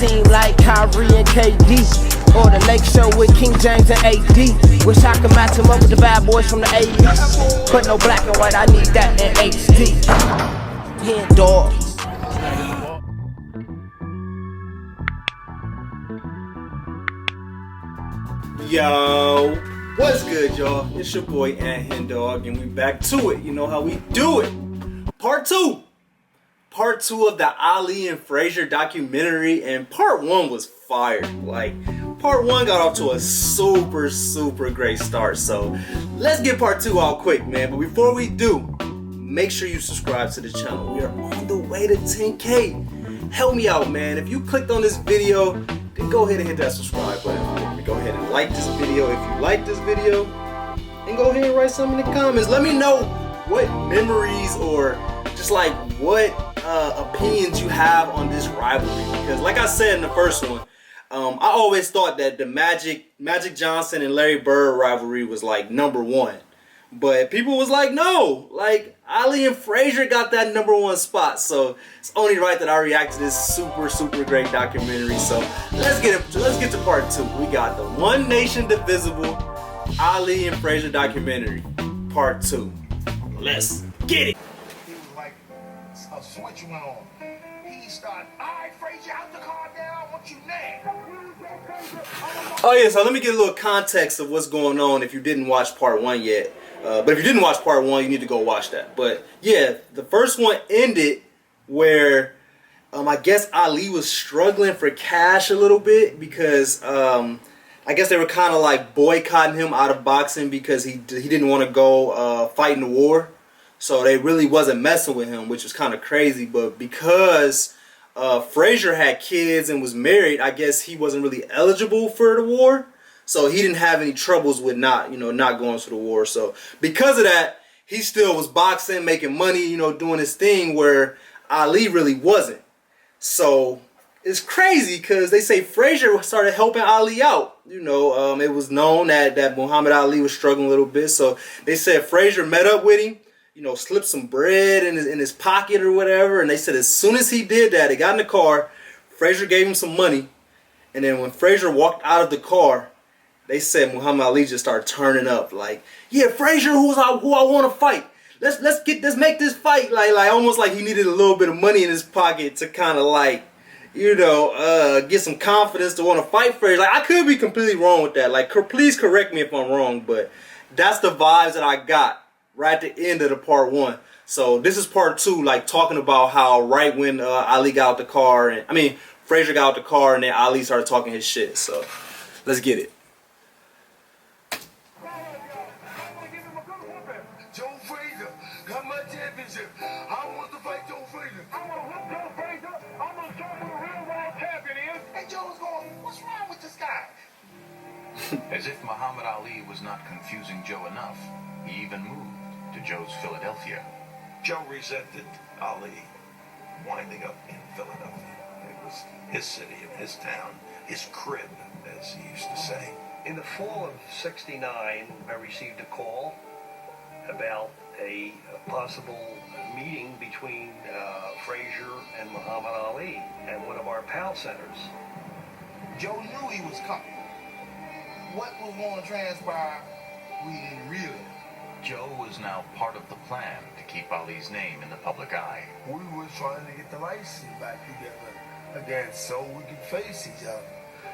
team like Kyrie and KD. Or the Lake Show with King James and AD. Wish I could match him up with the bad boys from the 80s. But no black and white, I need that in HD. HenDawgz. Yo, what's good, y'all? It's your boy HenDawg, and we back to it. You know how we do it. Part two of the Ali and Frazier documentary, and part one was fire. Like, part one got off to a super great start. So let's get part two out quick, man. But before we do, make sure you subscribe to the channel. We are on the way to 10K. Help me out, man. If you clicked on this video, then go ahead and hit that subscribe button. Go ahead and like this video if you like this video, and go ahead and write something in the comments. Let me know what memories or just like what opinions you have on this rivalry, because like I said in the first one, I always thought that the Magic Johnson and Larry Bird rivalry was like #1, but people was like, no, like Ali and Frazier got that #1 spot. So it's only right that I react to this super great documentary. So let's get to part two. We got the One Nation Divisible Ali and Frazier documentary, part 2. Let's get it. He was like, a switch went on. He started, all right, Frazier, out the car now. I want you now. Oh yeah, so let me get a little context of what's going on if you didn't watch part 1 yet. But if you didn't watch part 1, you need to go watch that. But yeah, the first one ended where I guess Ali was struggling for cash a little bit because I guess they were kind of like boycotting him out of boxing because he didn't want to go fight in the war. So they really wasn't messing with him, which was kind of crazy. But because Frazier had kids and was married, I guess he wasn't really eligible for the war. So he didn't have any troubles with not going to the war. So because of that, he still was boxing, making money, doing his thing, where Ali really wasn't. So it's crazy because they say Frazier started helping Ali out. It was known that Muhammad Ali was struggling a little bit. So they said Frazier met up with him, slipped some bread in his pocket or whatever. And they said as soon as he did that, he got in the car, Frazier gave him some money. And then when Frazier walked out of the car, they said Muhammad Ali just started turning up, like, yeah, Frazier, who I want to fight. Let's make this fight, like almost like he needed a little bit of money in his pocket to kind of like, get some confidence to want to fight Frazier. Like, I could be completely wrong with that. Like, please correct me if I'm wrong, but that's the vibes that I got right at the end of the part 1. So this is part 2, like talking about how right when Ali got out the car, Frazier got out the car, and then Ali started talking his shit. So let's get it. As if Muhammad Ali was not confusing Joe enough, he even moved to Joe's Philadelphia. Joe resented Ali winding up in Philadelphia. It was his city and his town, his crib, as he used to say. In the fall of '69, I received a call about a possible meeting between Frazier and Muhammad Ali at one of our PAL centers. Joe knew he was coming. What was going to transpire, we didn't really. Joe was now part of the plan to keep Ali's name in the public eye. We were trying to get the license back together again so we could face each other.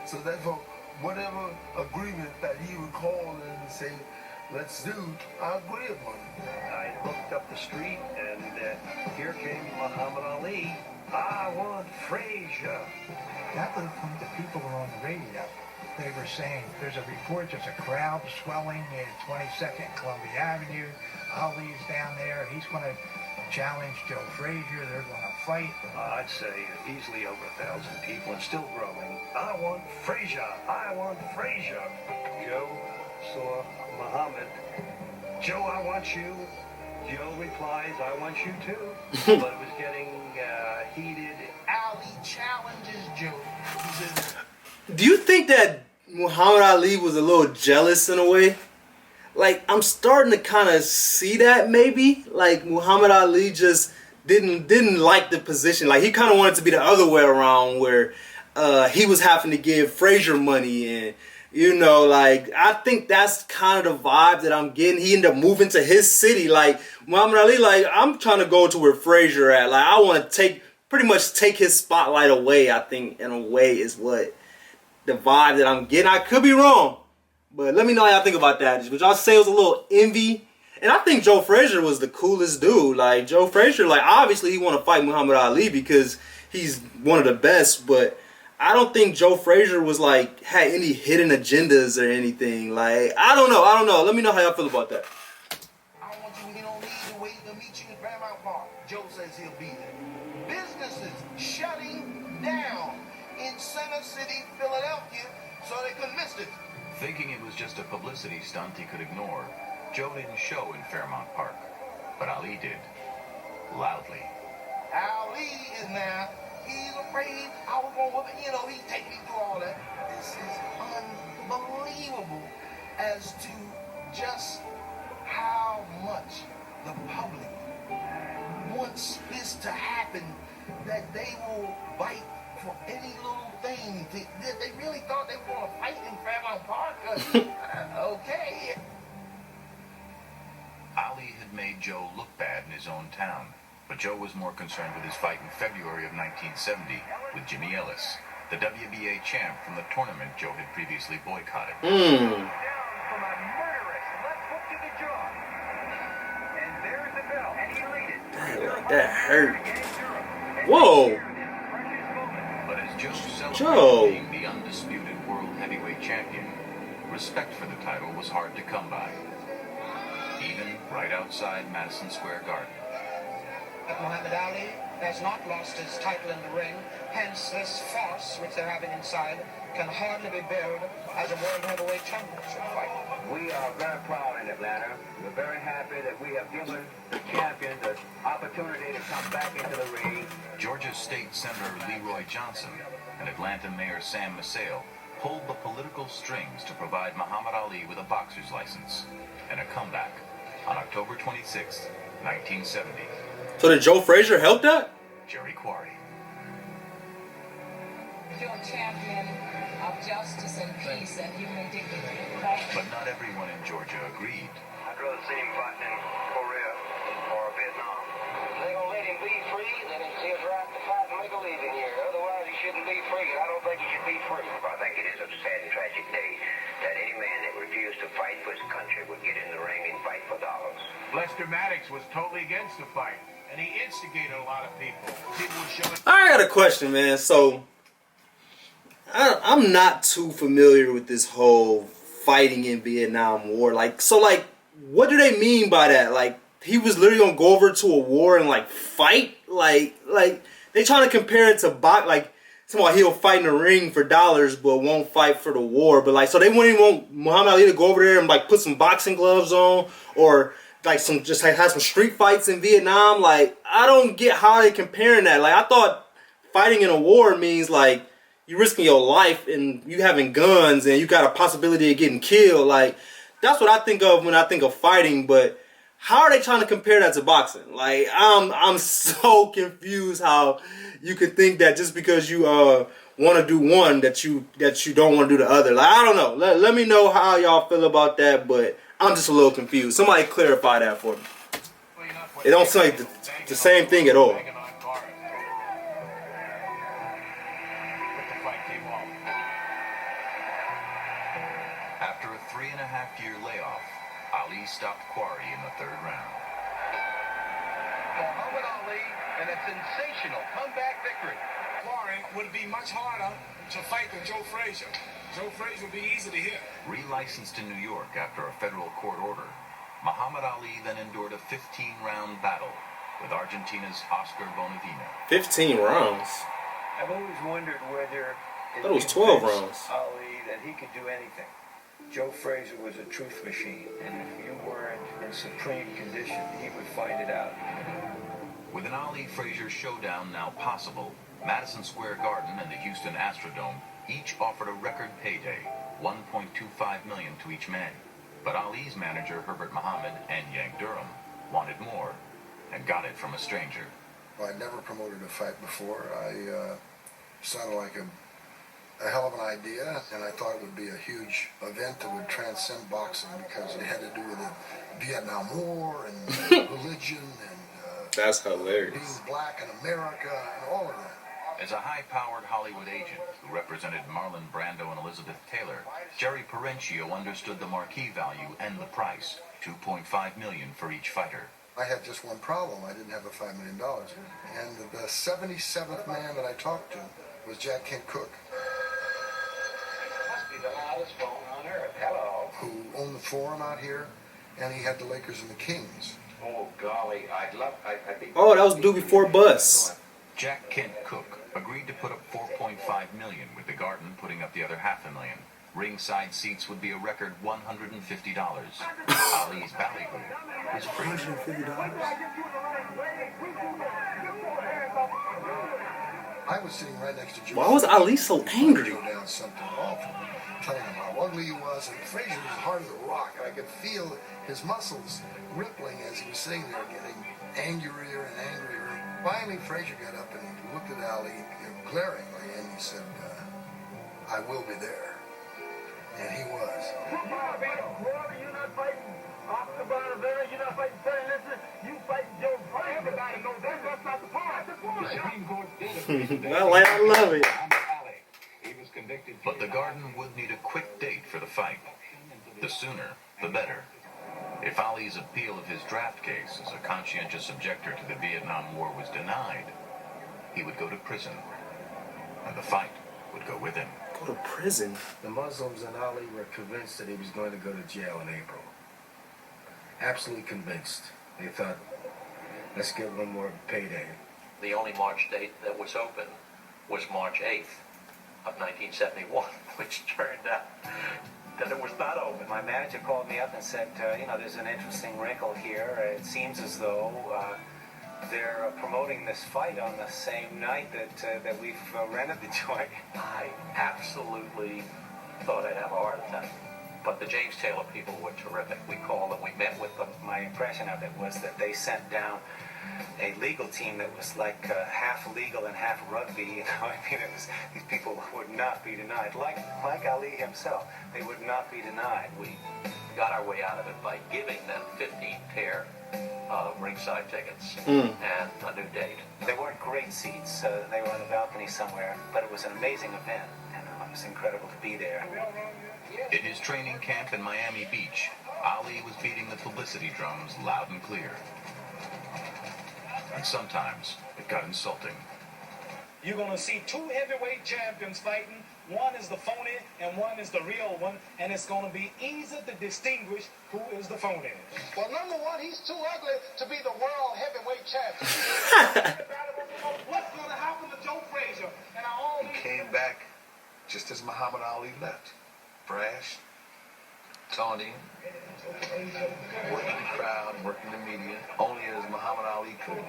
So therefore, whatever agreement that he would call and say, let's do, I agree upon it. I looked up the street and here came Muhammad Ali. I want Frazier. That was from the people who were on the radio. They were saying, there's a report, there's a crowd swelling at 22nd Columbia Avenue. Ali's down there. He's going to challenge Joe Frazier. They're going to fight. I'd say easily over 1,000 people and still growing. I want Frazier. I want Frazier. Joe saw Muhammad. Joe, I want you. Joe replies, I want you too. But it was getting heated. Ali challenges Joe. He says, do you think that Muhammad Ali was a little jealous in a way? Like, I'm starting to kind of see that maybe. Like, Muhammad Ali just didn't like the position. Like, he kind of wanted to be the other way around, where he was having to give Frazier money, and you know, like, I think that's kind of the vibe that I'm getting. He ended up moving to his city. Like, Muhammad Ali, like, I'm trying to go to where Frazier at. Like, I want to pretty much take his spotlight away, I think, in a way, is what the vibe that I'm getting. I could be wrong, but let me know how y'all think about that. Would y'all say it was a little envy? And I think Joe Frazier was the coolest dude. Like, Joe Frazier, like, obviously he want to fight Muhammad Ali because he's one of the best, but I don't think Joe Frazier was like had any hidden agendas or anything. Like, I don't know. Let me know how y'all feel about that. I want you, he don't need to wait to meet you in Paramount Park. Joe says he'll be there. Businesses shutting down in Center City, Philadelphia, so they couldn't miss it. Thinking it was just a publicity stunt he could ignore, Joe didn't show in Fairmount Park, but Ali did. Loudly. Ali is now, he's afraid I was going to whip it. You know, he take me through all that. This is unbelievable as to just how much the public wants this to happen, that they will fight for any little thing. They really thought they were going to fight in Fairmount Park? Okay. Ali had made Joe look bad in his own town, but Joe was more concerned with his fight in February of 1970 with Jimmy Ellis, the WBA champ from the tournament Joe had previously boycotted. Down from a murderous left hook to the jaw. And there's the bell. And he laid it. Like, that hurt. Whoa. But as Joe Joe. celebrated being the undisputed world heavyweight champion, respect for the title was hard to come by. Even right outside Madison Square Garden. Muhammad Ali has not lost his title in the ring, hence this farce which they're having inside can hardly be billed as a world heavyweight championship fight. We are very proud in Atlanta. We're very happy that we have given the champion the opportunity to come back into the ring. Georgia State Senator Leroy Johnson and Atlanta Mayor Sam Maceo pulled the political strings to provide Muhammad Ali with a boxer's license and a comeback on October 26, 1970. So did Joe Frazier help that? Jerry Quarry. You're a champion of justice and peace and human dignity. But not everyone in Georgia agreed. I'd rather see him fighting in Korea or Vietnam. They're going to let him be free, then it's his right to fight and make a living here. Otherwise, he shouldn't be free. I don't think he should be free. I think it is a sad and tragic day that any man that refused to fight for his country would get in the ring and fight for dollars. Lester Maddox was totally against the fight, and he instigated a lot of people. People were showing. I got a question, man. So I'm not too familiar with this whole fighting in Vietnam War. Like, so, like, what do they mean by that? Like, he was literally gonna go over to a war and like fight? Like they trying to compare it to like someone he'll fight in the ring for dollars but won't fight for the war. But like, so they wouldn't even want Muhammad Ali to go over there and like put some boxing gloves on or like some just like have some street fights in Vietnam. Like, I don't get how they comparing that. Like, I thought fighting in a war means like you risking your life and you having guns and you got a possibility of getting killed. Like, that's what I think of when I think of fighting. But how are they trying to compare that to boxing? Like, I'm so confused how you could think that just because you want to do one that you don't want to do the other. Like, I don't know. Let me know how y'all feel about that. But I'm just a little confused. Somebody clarify that for me. It don't seem like the same thing at all. After a 3.5-year layoff, Ali stopped Quarry in the third round. Muhammad Ali and a sensational comeback victory. Quarry would be much harder to fight than Joe Frazier. Joe Frazier would be easy to hit. Relicensed in New York after a federal court order, Muhammad Ali then endured a 15-round battle with Argentina's Oscar Bonavena. 15 rounds? I've always wondered whether I thought it was 12 rounds. Ali that he could do anything. Joe Frazier was a truth machine, and if you weren't in supreme condition, he would find it out. With an Ali-Frazier showdown now possible, Madison Square Garden and the Houston Astrodome each offered a record payday, $1.25 million to each man. But Ali's manager, Herbert Muhammad, and Yank Durham wanted more and got it from a stranger. Well, I never promoted a fight before. I sounded like a idea, and I thought it would be a huge event that would transcend boxing because it had to do with the Vietnam War and religion and that's hilarious. Being black in America and all of that. As a high-powered Hollywood agent who represented Marlon Brando and Elizabeth Taylor, Jerry Parenchio understood the marquee value and the price, $2.5 million for each fighter. I had just one problem. I didn't have the $5 million. And the 77th man that I talked to was Jack Kent Cooke. Must be the loudest phone on earth. Hello. Who owned the Forum out here, and he had the Lakers and the Kings. Oh, golly. I'd be... Oh, that was due before Bus. Jack Kent Cooke agreed to put up $4.5 million, with the Garden putting up the other $500,000. Ringside seats would be a record $150. Ali's ballyhoo was free. I was sitting right next to Joe. Why was Ali so angry? Down something awful, telling him how ugly he was, and Frazier was hard as a rock. I could feel his muscles rippling as he was sitting there, getting angrier and angrier. Finally, Frazier got up and he looked at Ali glaringly, and he said, "I will be there." And he was. You're not fighting Oscar Bonavera, you're not fighting Sonny Liston, you fighting Joe Frazier. Everybody knows that's not the point. The Supreme Court did I love it. He was convicted. But the Garden would need a quick date for the fight. The sooner, the better. If Ali's appeal of his draft case as a conscientious objector to the Vietnam War was denied, he would go to prison, and the fight would go with him. Go to prison? The Muslims and Ali were convinced that he was going to go to jail in April. Absolutely convinced. They thought, let's get one more payday. The only March date that was open was March 8th of 1971, which turned out that it was not open. My manager called me up and said, there's an interesting wrinkle here. It seems as though they're promoting this fight on the same night that we've rented the joint. I absolutely thought I'd have a heart attack. But the James Taylor people were terrific. We called them, we met with them. My impression of it was that they sent down a legal team that was like half legal and half rugby. These people would not be denied. Like Ali himself, they would not be denied. We got our way out of it by giving them 15 pair of ringside tickets and a new date. They weren't great seats. They were on the balcony somewhere, but it was an amazing event, and it was incredible to be there. In his training camp in Miami Beach, Ali was beating the publicity drums loud and clear. And sometimes it got insulting. You're going to see two heavyweight champions fighting. One is the phony and one is the real one. And it's going to be easy to distinguish who is the phony. Well, number one, he's too ugly to be the world heavyweight champion. What's going to happen to Joe Frazier? And He came back just as Muhammad Ali left. Brash, taunting, working the crowd, working the media, only as Muhammad Ali could. Look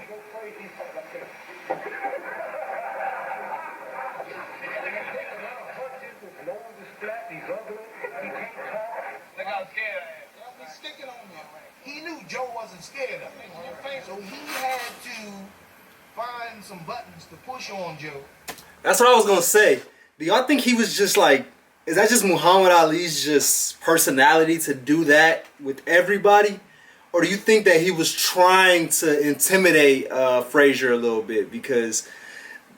how scared I am. He's sticking on me. He knew Joe wasn't scared of him. So he had to find some buttons to push on Joe. That's what I was going to say. Do y'all think he was just like, is that just Muhammad Ali's just personality to do that with everybody? Or do you think that he was trying to intimidate Frazier a little bit? Because,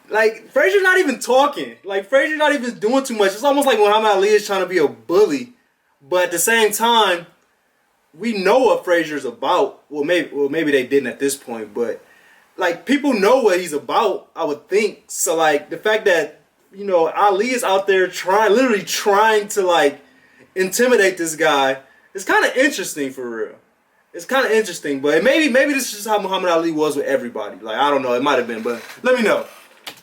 like, Frazier's not even talking. Like, Frazier's not even doing too much. It's almost like Muhammad Ali is trying to be a bully. But at the same time, we know what Frazier's about. Well, maybe they didn't at this point. But, like, people know what he's about, I would think. So, like, the fact that, you know, Ali is out there literally trying to, like, intimidate this guy. It's kind of interesting, for real. It's kind of interesting, but maybe this is just how Muhammad Ali was with everybody. Like, I don't know, it might have been, but let me know. To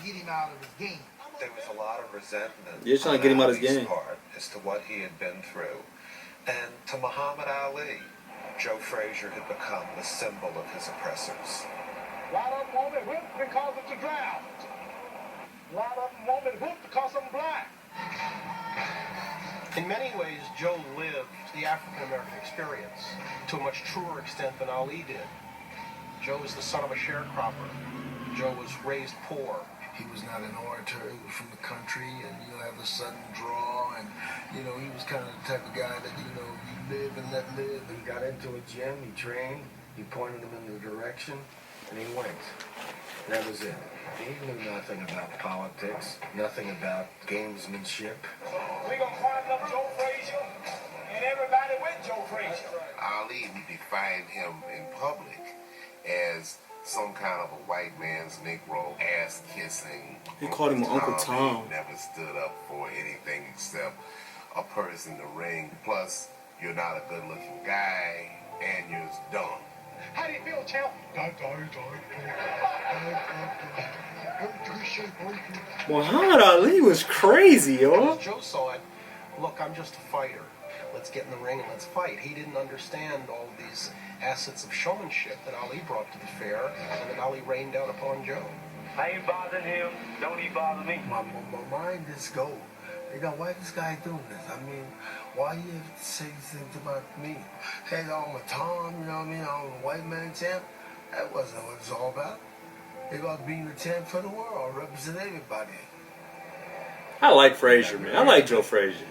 get him out of his game. There was a lot of resentment. You're trying to get him out of his game. Part as to what he had been through. And to Muhammad Ali, Joe Frazier had become the symbol of his oppressors. A lot of them want me whipped because it's a draft. A lot of them want me whipped because I'm black. In many ways, Joe lived the African-American experience to a much truer extent than Ali did. Joe was the son of a sharecropper. Joe was raised poor. he was not an orator. He was from the country, and have a sudden draw, and he was kind of the type of guy that you live and let live. He got into a gym, he trained, he pointed him in the direction, and he went. That was it. He knew nothing about politics, nothing about gamesmanship. We're gonna find up Joe Frazier, and everybody with Joe Frazier. Ali, we defined him in public as some kind of a white man's Negro, ass-kissing. He called him Uncle Tom. He never stood up for anything except a person in the ring. Plus, you're not a good-looking guy, and you're dumb. How do you feel, champ? Muhammad Ali was crazy, yo. Joe saw it. Look, I'm just a fighter. Let's get in the ring and let's fight. He didn't understand all these assets of showmanship that Ali brought to the fair and that Ali rained out upon Joe. I ain't bothering him. Don't he bother me? My mind just go. Why this guy doing this? I mean, why you have to say things about me? Hey, I'm a Tom, I'm a white man champ. That wasn't what it's all about. It's about being the champ for the world, represent everybody. I like Frazier, man. I like Joe Frazier.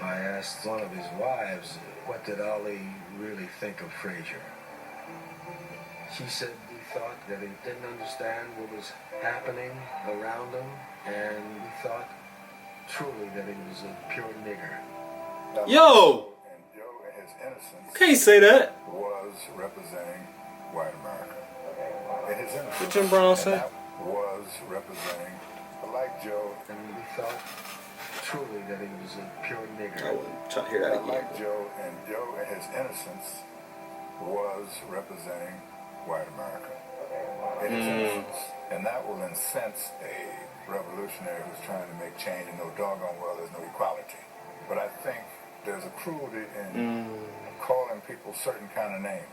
I asked one of his wives, what did Ali really think of Frazier? She said he thought that he didn't understand what was happening around him, and he thought truly that he was a pure nigger. Yo! And Joe, in his innocence, Can't say that. was representing white America. In his innocence, What Jim Brown say? that was representing, like Joe, and he thought truly that he was a pure nigger. I wouldn't try to hear that again. like Joe, and Joe, in his innocence, was representing white America. In his innocence. And that will incense a revolutionary who's trying to make change, and no doggone well there's no equality. But I think there's a cruelty in calling people certain kind of names.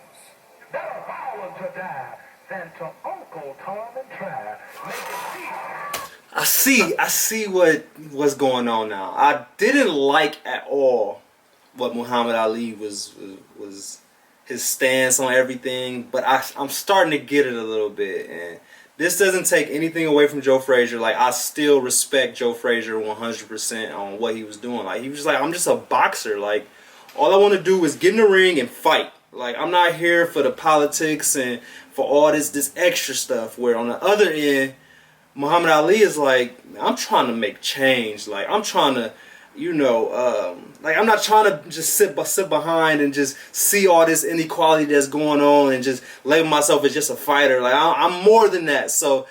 Better power to die than to Uncle Tom and try. I see what's going on now. I didn't like at all what Muhammad Ali was his stance on everything, but I'm starting to get it a little bit, and this doesn't take anything away from Joe Frazier. Like, I still respect Joe Frazier 100% on what he was doing. Like, he was like, I'm just a boxer. Like, all I want to do is get in the ring and fight. Like, I'm not here for the politics and for all this extra stuff. Where on the other end, Muhammad Ali is like, I'm trying to make change. Like, I'm trying to, like, I'm not trying to just sit behind and just see all this inequality that's going on and just label myself as just a fighter. Like, I'm more than that. So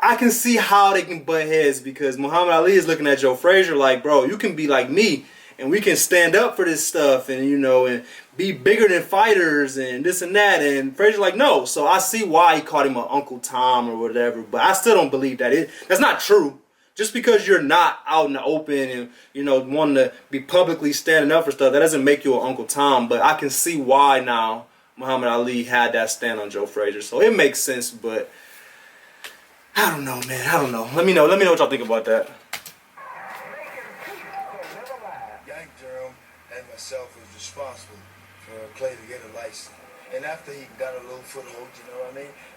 I can see how they can butt heads, because Muhammad Ali is looking at Joe Frazier like, bro, you can be like me and we can stand up for this stuff and, and be bigger than fighters and this and that. And Frazier like, no. So I see why he called him an Uncle Tom or whatever, but I still don't believe that. That's not true. Just because you're not out in the open and, wanting to be publicly standing up for stuff, that doesn't make you an Uncle Tom. But I can see why now Muhammad Ali had that stand on Joe Frazier. So it makes sense, but I don't know, man. I don't know. Let me know what y'all think about that. Yank Jerome and myself was responsible for Clay to get a license. And after he got a little foothold,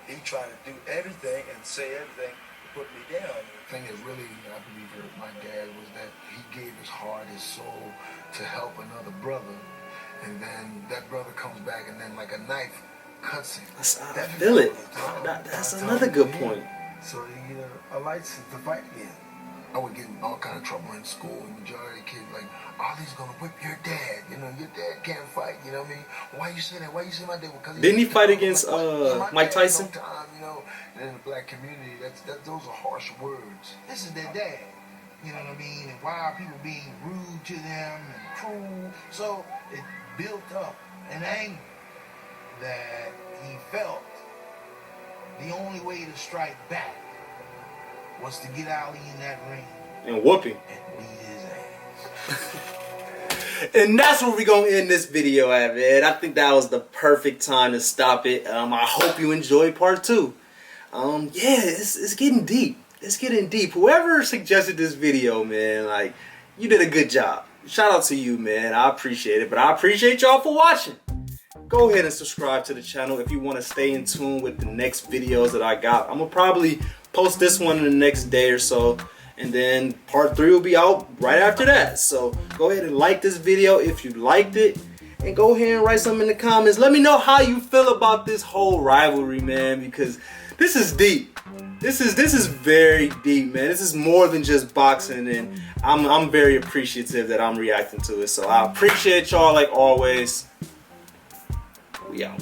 he tried to do everything and say everything to put me down. The thing that really, I believe, hurt my dad was that he gave his heart, his soul to help another brother. And then that brother comes back and then like a knife cuts him. I feel it. That's another good point. So he a license to fight again. I would get in all kind of trouble in school. The majority of kids like, Ollie's gonna whip your dad. Your dad can't fight. You know what I mean? Why you say that? Why you say my dad? Because didn't he fight against Mike Tyson? And in the black community, those are harsh words. This is their dad. You know what I mean? And why are people being rude to them and cruel? So it built up an anger that he felt the only way to strike back was to get Ali in that ring and whoop him and beat his ass. And that's where we're gonna end this video at, man. I think that was the perfect time to stop it. I hope you enjoyed part 2. Yeah, it's getting deep. It's getting deep. Whoever suggested this video, man, like, you did a good job. Shout out to you, man. I appreciate it. But I appreciate y'all for watching. Go ahead and subscribe to the channel if you want to stay in tune with the next videos that I got. I'm going to probably post this one in the next day or so, and then part 3 will be out right after that. So go ahead and like this video if you liked it, and go ahead and write something in the comments. Let me know how you feel about this whole rivalry, man, because this is deep. This is very deep, man. This is more than just boxing, and I'm very appreciative that I'm reacting to it. So I appreciate y'all like always. We out.